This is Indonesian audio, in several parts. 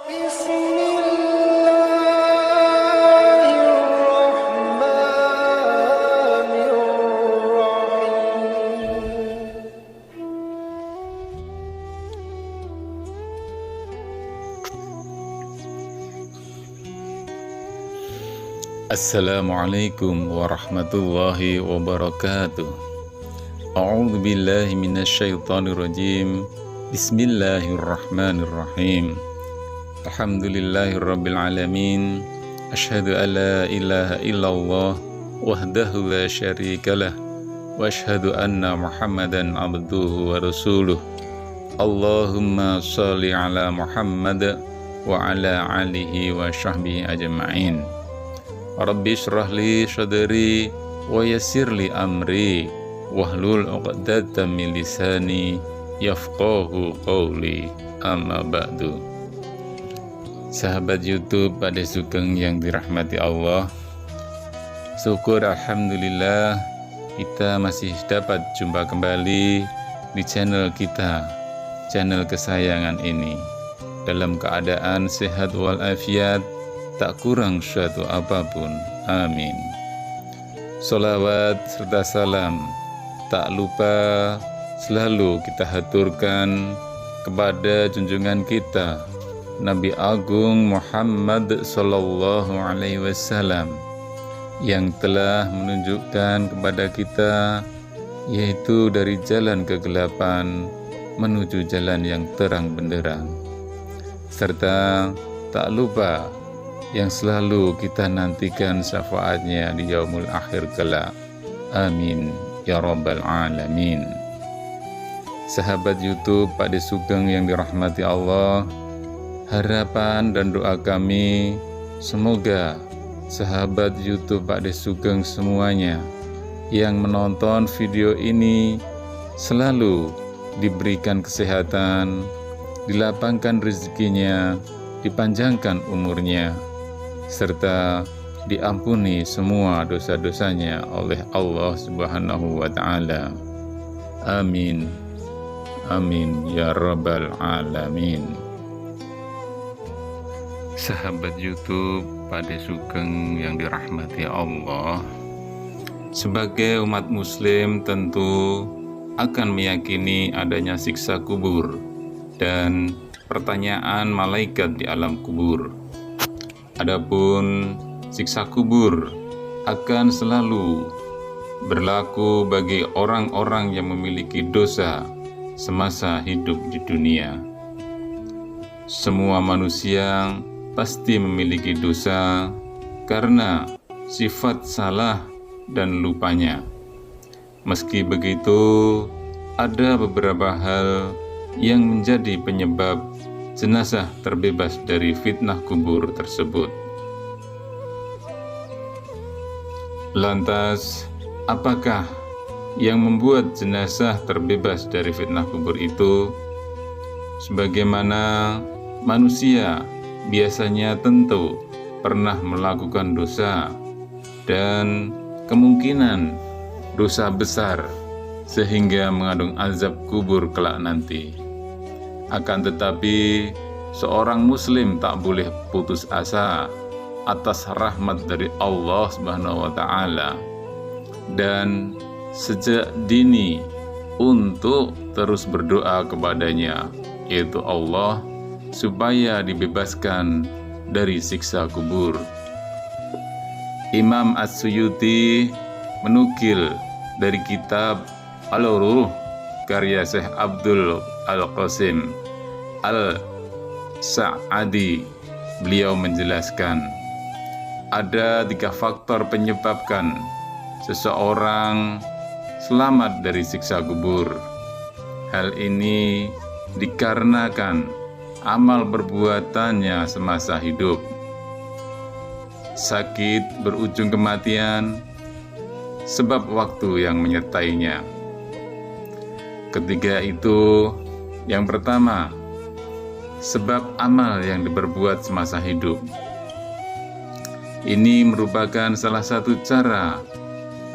Assalamualaikum warahmatullahi wabarakatuh. A'udzu billahi minasyaitonir rajim. Bismillahirrahmanirrahim. Alhamdulillahirabbil alamin. Asyhadu an la ilaha illallah wahdahu la syarikalah wa asyhadu anna Muhammadan abduhu wa rasuluh. Allahumma shalli ala Muhammad wa ala alihi wa sahbihi ajma'in. Rabbi shrah li sadri wa yassir li amri wahlul 'uqdatam min lisani yafqahu qawli, amma ba'du. Sahabat YouTube pada sugeng yang dirahmati Allah, syukur alhamdulillah kita masih dapat jumpa kembali di channel kita, channel kesayangan ini, dalam keadaan sehat walafiat, tak kurang suatu apapun. Amin. Sholawat serta salam tak lupa selalu kita haturkan kepada junjungan kita Nabi Agung Muhammad Sallallahu Alaihi Wasallam, yang telah menunjukkan kepada kita yaitu dari jalan kegelapan menuju jalan yang terang benderang, serta tak lupa yang selalu kita nantikan syafaatnya di yaumul akhir kelak. Amin ya rabbal alamin. Sahabat YouTube pada sugeng yang dirahmati Allah, harapan dan doa kami semoga sahabat YouTube pada sugeng semuanya yang menonton video ini selalu diberikan kesehatan, dilapangkan rezekinya, dipanjangkan umurnya, serta diampuni semua dosa-dosanya oleh Allah Subhanahu wa Ta'ala. Amin. Amin ya rabbal alamin. Sahabat YouTube pada sugeng yang dirahmati Allah, sebagai umat muslim tentu akan meyakini adanya siksa kubur dan pertanyaan malaikat di alam kubur. Adapun siksa kubur akan selalu berlaku bagi orang-orang yang memiliki dosa semasa hidup di dunia. Semua manusia pasti memiliki dosa karena sifat salah dan lupanya. Meski begitu, ada beberapa hal yang menjadi penyebab jenazah terbebas dari fitnah kubur tersebut. Lantas, apakah yang membuat jenazah terbebas dari fitnah kubur itu? Sebagaimana manusia biasanya tentu pernah melakukan dosa dan kemungkinan dosa besar sehingga mengandung azab kubur kelak nanti. Akan tetapi seorang muslim tak boleh putus asa atas rahmat dari Allah Subhanahu wa Ta'ala, dan sejak dini untuk terus berdoa kepadanya, yaitu Allah, supaya dibebaskan dari siksa kubur. Imam As-Suyuti menukil dari kitab Al-Ruh karya Syekh Abdul Al-Qasim Al-Sa'adi. Beliau menjelaskan ada 3 faktor penyebabkan seseorang selamat dari siksa kubur. Hal ini dikarenakan amal perbuatannya semasa hidup. Sakit berujung kematian, sebab waktu yang menyertainya. Ketiga itu, yang pertama, sebab amal yang diperbuat semasa hidup. Ini merupakan salah satu cara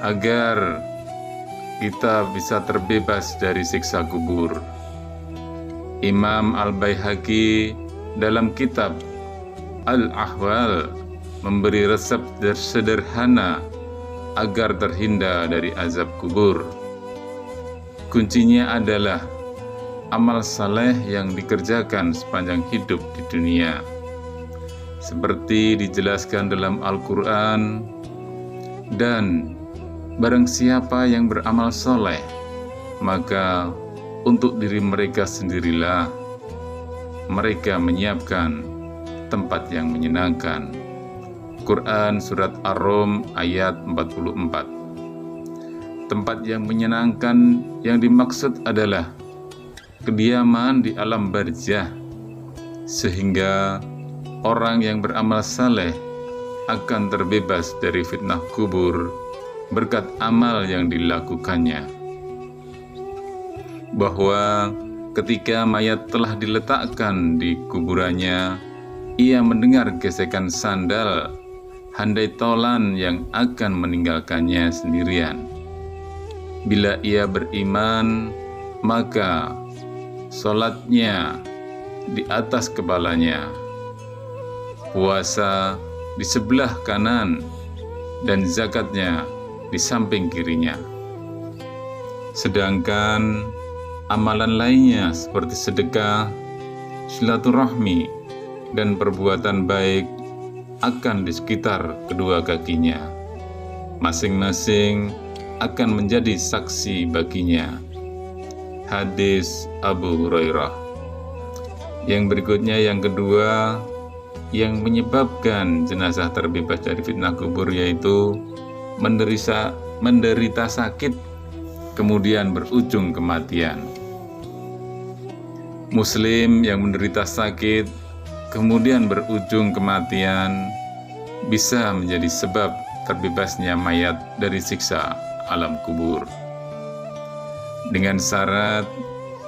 agar kita bisa terbebas dari siksa kubur. Imam Al-Baihaqi dalam kitab Al-Ahwal memberi resep sederhana agar terhindar dari azab kubur. Kuncinya adalah amal saleh yang dikerjakan sepanjang hidup di dunia. Seperti dijelaskan dalam Al-Quran, dan barang siapa yang beramal soleh, maka untuk diri mereka sendirilah mereka menyiapkan tempat yang menyenangkan. Quran Surat Ar-Rum ayat 44. Tempat yang menyenangkan yang dimaksud adalah kediaman di alam barzah, sehingga orang yang beramal saleh akan terbebas dari fitnah kubur berkat amal yang dilakukannya. Bahwa ketika mayat telah diletakkan di kuburannya, ia mendengar gesekan sandal handai tolan yang akan meninggalkannya sendirian. Bila ia beriman, maka sholatnya di atas kepalanya, puasa di sebelah kanan, dan zakatnya di samping kirinya. Sedangkan amalan lainnya seperti sedekah, silaturahmi, dan perbuatan baik akan di sekitar kedua kakinya. Masing-masing akan menjadi saksi baginya. Hadis Abu Hurairah. Yang berikutnya, yang kedua, yang menyebabkan jenazah terbebas dari fitnah kubur, yaitu menderita sakit kemudian berujung kematian. Muslim yang menderita sakit kemudian berujung kematian bisa menjadi sebab terbebasnya mayat dari siksa alam kubur. Dengan syarat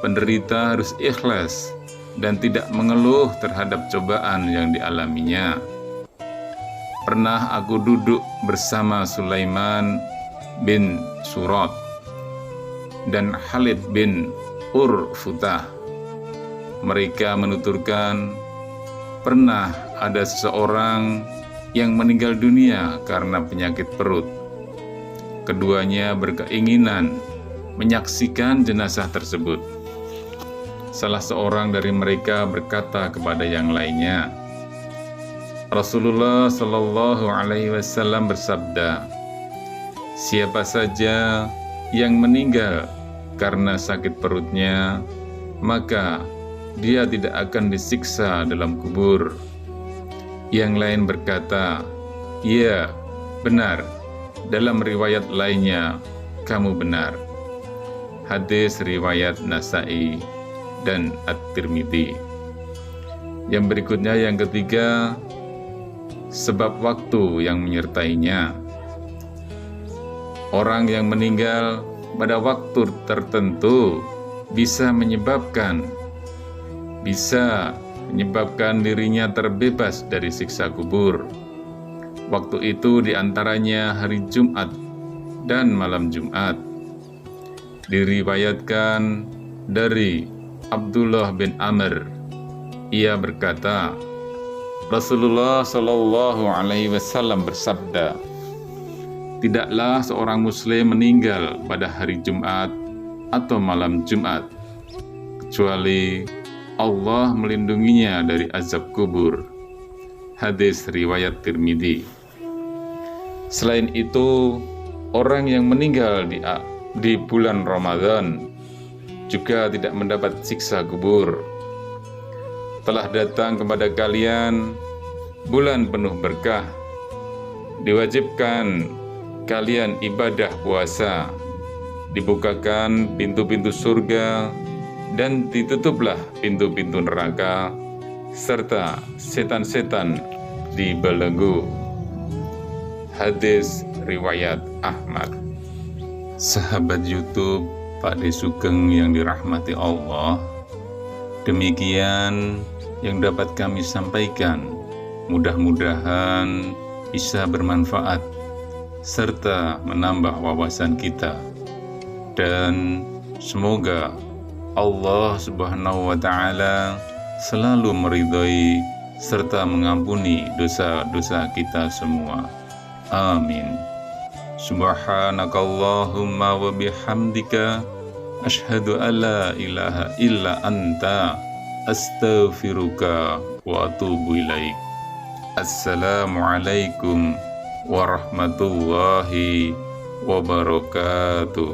penderita harus ikhlas dan tidak mengeluh terhadap cobaan yang dialaminya. Pernah aku duduk bersama Sulaiman bin Surat dan Khalid bin Urfutah. Mereka menuturkan, pernah ada seseorang yang meninggal dunia karena penyakit perut. Keduanya berkeinginan menyaksikan jenazah tersebut. Salah seorang dari mereka berkata kepada yang lainnya, Rasulullah Shallallahu Alaihi Wasallam bersabda, siapa saja yang meninggal karena sakit perutnya, maka dia tidak akan disiksa dalam kubur. Yang lain berkata, ya, benar. Dalam riwayat lainnya, kamu benar. Hadis riwayat Nasa'i dan At-Tirmidzi. Yang berikutnya, yang ketiga, sebab waktu yang menyertainya. Orang yang meninggal pada waktu tertentu bisa menyebabkan dirinya terbebas dari siksa kubur. Waktu itu diantaranya hari Jumat dan malam Jumat. Diriwayatkan dari Abdullah bin Amr, ia berkata, Rasulullah Shallallahu Alaihi Wasallam bersabda, tidaklah seorang Muslim meninggal pada hari Jumat atau malam Jumat, kecuali Allah melindunginya dari azab kubur. Hadis riwayat Tirmidzi. Selain itu, orang yang meninggal di bulan Ramadan juga tidak mendapat siksa kubur. Telah datang kepada kalian bulan penuh berkah, diwajibkan kalian ibadah puasa, dibukakan pintu-pintu surga, dan ditutuplah pintu-pintu neraka, serta setan-setan dibelenggu. Hadis riwayat Ahmad. Sahabat YouTube Pak De Sugeng yang dirahmati Allah, demikian yang dapat kami sampaikan. Mudah-mudahan bisa bermanfaat serta menambah wawasan kita, dan semoga Allah Subhanahu wa Ta'ala selalu meridhai serta mengampuni dosa-dosa kita semua. Amin. Subhanakallahumma wa bihamdika asyhadu alla ilaha illa anta astaghfiruka wa atubu ilaik. Assalamualaikum warahmatullahi wabarakatuh.